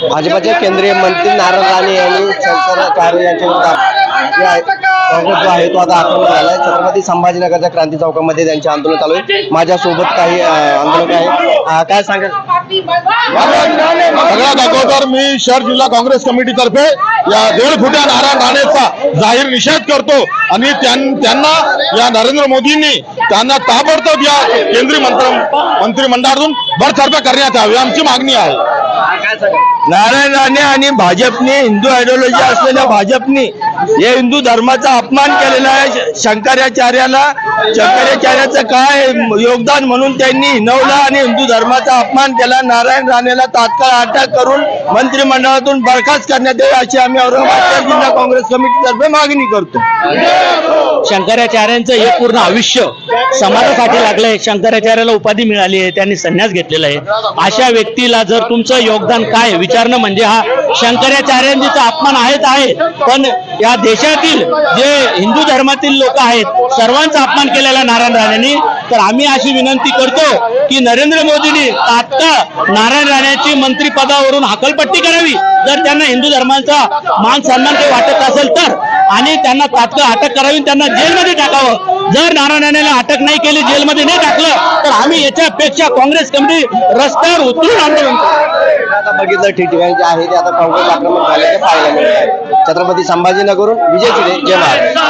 भाजपाचे केंद्रीय मंत्री नारायण राणे यांनी शंकराचार्य यांच्या विरोधात काँग्रेस जो आहे तो आता आक्रमक झाला आहे। छत्रपती संभाजीनगरच्या क्रांती चौकामध्ये त्यांचे आंदोलन चालू आहे। माझ्यासोबत काही आंदोलक आहे, काय सांगाल? सगळ्यात अगोदर मी शहर जिल्हा काँग्रेस कमिटीतर्फे या 1.5 फुट्या नारायण राणेचा जाहीर निषेध करतो आणि त्यांना या नरेंद्र मोदींनी त्यांना ताबडतोब या केंद्रीय मंत्रिमंडळातून बडतर्फ करण्यात यावी आमची मागणी आहे। नारायण राणे आणि भाजपने हिंदू आयडियोलॉजी असलेल्या भाजपने हे हिंदू धर्माचा अपमान केलेला आहे। शंकराचार्याचं काय योगदान म्हणून त्यांनी हिनवलं आणि हिंदू धर्माचा अपमान केला। नारायण राणेला तात्काळ अटक करून मंत्रिमंडळातून बरखास्त करण्यात यावी अशी आम्ही औरंगाबाद जिल्हा काँग्रेस कमिटीतर्फे मागणी करतो। शंकराचार्यांचं हे पूर्ण आयुष्य समाजासाठी लागलंय। शंकराचार्याला उपाधी मिळाली आहे, त्यांनी संन्यास घेतलेला आहे। अशा व्यक्तीला जर तुमचं योगदान काय विचारणं म्हणजे हा शंकराचार्यांचा अपमान आहे। पण या देशातील जे हिंदू धर्मातील लोक आहेत सर्वांचा अपमान केलेला नारायण राणेंनी। तर आम्ही अशी विनंती करतो की नरेंद्र मोदींनी तात्काळ नारायण राणेंची मंत्रिपदावरून हकालपट्टी करावी जर त्यांना हिंदू धर्माचा मान सन्मान ते वाटत असेल तर, आणि त्यांना तात्काळ अटक करावी, त्यांना जेलमध्ये टाकावं। जर नारायण राणेला अटक नाही केली, जेलमध्ये नाही टाकलं तर आम्ही याच्यापेक्षा काँग्रेस कमिटी रस्त्यावर उतरून आंदोलन करू। आता बघितलं ठिकठिकाणी जे आहे ते आता काँग्रेस आक्रमक झाल्याचे पाहायला मिळत आहे। छत्रपती संभाजीनगरहून विजय चिरे, जय महाराष्ट्र।